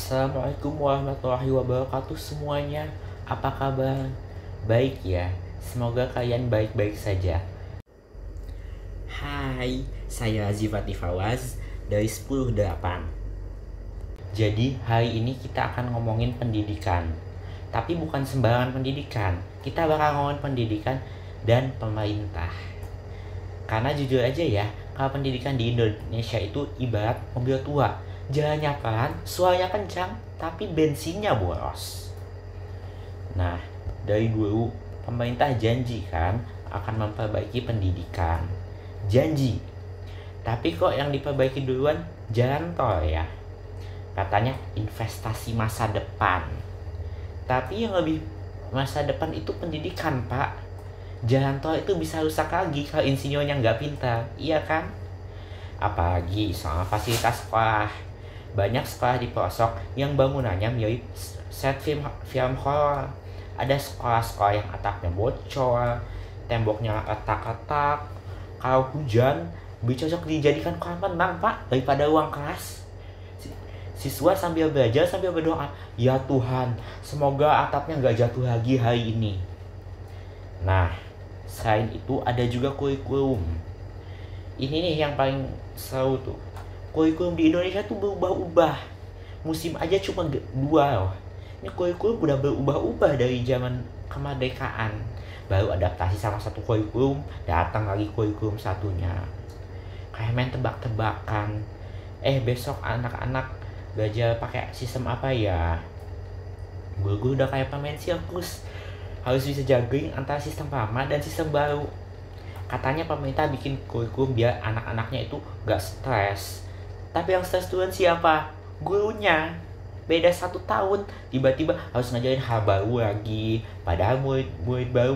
Assalamualaikum warahmatullahi wabarakatuh semuanya. Apa kabar? Baik ya. Semoga kalian baik-baik saja. Hai, saya Azifati Fawaz dari 10.8. Jadi hari ini kita akan ngomongin pendidikan. Tapi bukan sembarangan pendidikan. Kita bakal ngomongin pendidikan dan pemerintah. Karena jujur aja ya, kalau pendidikan di Indonesia itu ibarat mobil tua. Jalannya pelan, suaranya kencang, tapi bensinnya boros. Nah, dari dulu pemerintah janji kan akan memperbaiki pendidikan. Janji. Tapi kok yang diperbaiki duluan jalan tol ya. Katanya investasi masa depan. Tapi yang lebih masa depan itu pendidikan, Pak. Jalan tol itu bisa rusak lagi kalau insinyurnya nggak pintar, iya kan? Apalagi soal fasilitas sekolah. Banyak sekolah di pelosok yang bangunannya mirip set film horor. Ada sekolah-sekolah yang atapnya bocor, temboknya retak-retak. Kalau hujan, lebih cocok dijadikan kolam renang, Pak, daripada ruang kelas. Siswa sambil belajar sambil berdoa, ya Tuhan, semoga atapnya nggak jatuh lagi hari ini. Nah, selain itu ada juga kurikulum. Ini nih yang paling seru tuh. Kurikulum di Indonesia tuh berubah-ubah. Musim aja cuma 2 loh. Ini kurikulum udah berubah-ubah dari zaman kemerdekaan. Baru adaptasi sama satu kurikulum, datang lagi kurikulum satunya. Kayak main tebak-tebakan. Besok anak-anak belajar pakai sistem apa ya? Guru udah kayak pemain sirkus. Harus bisa juggling antara sistem lama dan sistem baru. Katanya pemerintah bikin kurikulum biar anak-anaknya itu gak stres. Tapi yang stres duluan siapa? Gurunya. Beda 1 tahun, tiba-tiba harus ngajarin hal baru lagi. Padahal murid baru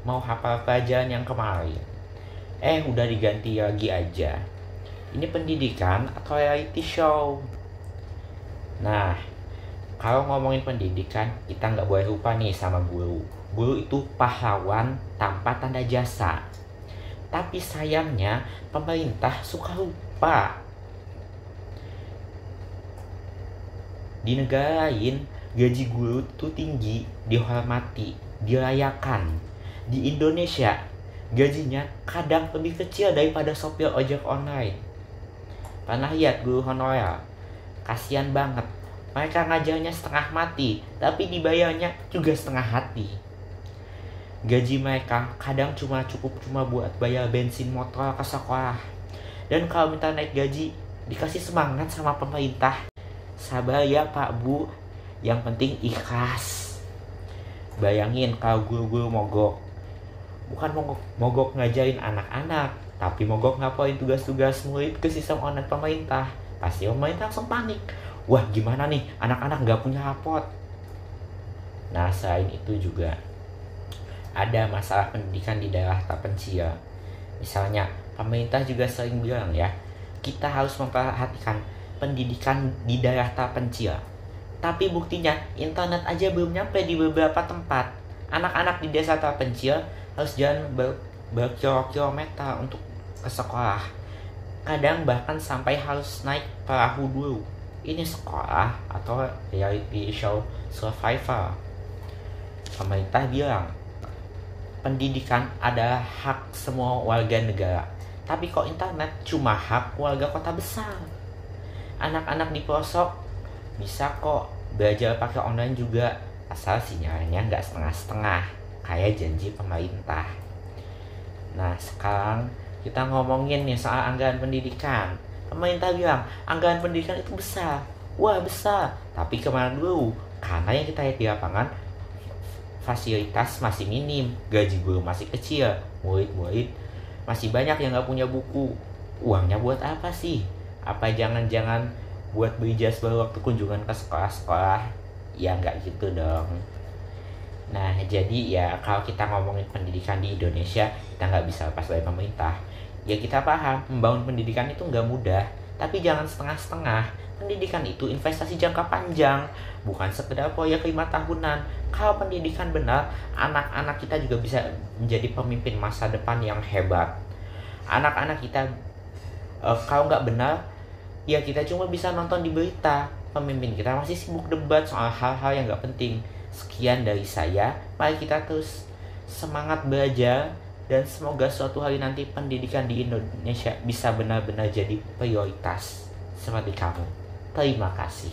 mau hafal pelajaran yang kemarin. Udah diganti lagi aja. Ini pendidikan atau reality show? Nah, kalau ngomongin pendidikan, kita nggak boleh lupa nih sama guru. Guru itu pahlawan tanpa tanda jasa. Tapi sayangnya pemerintah suka lupa. Di negara lain, gaji guru itu tinggi, dihormati, dirayakan. Di Indonesia, gajinya kadang lebih kecil daripada sopir ojek online. Pernah lihat guru honorer? Kasian banget. Mereka ngajarnya setengah mati, tapi dibayarnya juga setengah hati. Gaji mereka kadang cukup buat bayar bensin motor ke sekolah. Dan kalau minta naik gaji, dikasih semangat sama pemerintah. Sabar ya Pak Bu, yang penting ikhlas. Bayangin kalau guru-guru mogok. Bukan mogok ngajarin anak-anak, tapi mogok ngapain tugas-tugas murid ke sistem online pemerintah. Pasti pemerintah langsung panik. Wah gimana nih, anak-anak gak punya rapot. Nah selain itu juga ada masalah pendidikan di daerah terpencil. Misalnya pemerintah juga sering bilang ya, kita harus memperhatikan pendidikan di daerah terpencil. Tapi buktinya internet aja belum nyampe di beberapa tempat. Anak-anak di desa terpencil harus jalan berkilometer untuk ke sekolah. Kadang bahkan sampai harus naik perahu dulu. Ini sekolah atau reality show survival. Pemerintah bilang pendidikan adalah hak semua warga negara. Tapi kok internet cuma hak warga kota besar? Anak-anak di pelosok bisa kok belajar pakai online juga, asal sinyalnya nggak setengah-setengah kayak janji pemerintah. Nah sekarang kita ngomongin nih soal anggaran pendidikan. Pemerintah bilang anggaran pendidikan itu besar. Wah besar, tapi kemana dulu? Karena yang kita lihat di lapangan fasilitas masih minim, gaji guru masih kecil, murid-murid masih banyak yang nggak punya buku. Uangnya buat apa sih? Apa jangan-jangan buat beli jas baru waktu kunjungan ke sekolah-sekolah? Ya nggak gitu dong. Nah jadi ya kalau kita ngomongin pendidikan di Indonesia, kita nggak bisa lepas dari pemerintah. Ya kita paham membangun pendidikan itu nggak mudah, tapi jangan setengah-setengah. Pendidikan itu investasi jangka panjang, bukan sekedar proyek 5 tahunan. Kalau pendidikan benar, anak-anak kita juga bisa menjadi pemimpin masa depan yang hebat. Anak-anak kita kalau nggak benar, ya kita cuma bisa nonton di berita. pemimpin kita masih sibuk debat soal hal-hal yang gak penting. Sekian dari saya, mari kita terus semangat belajar dan semoga suatu hari nanti pendidikan di Indonesia bisa benar-benar jadi prioritas seperti kamu. Terima kasih.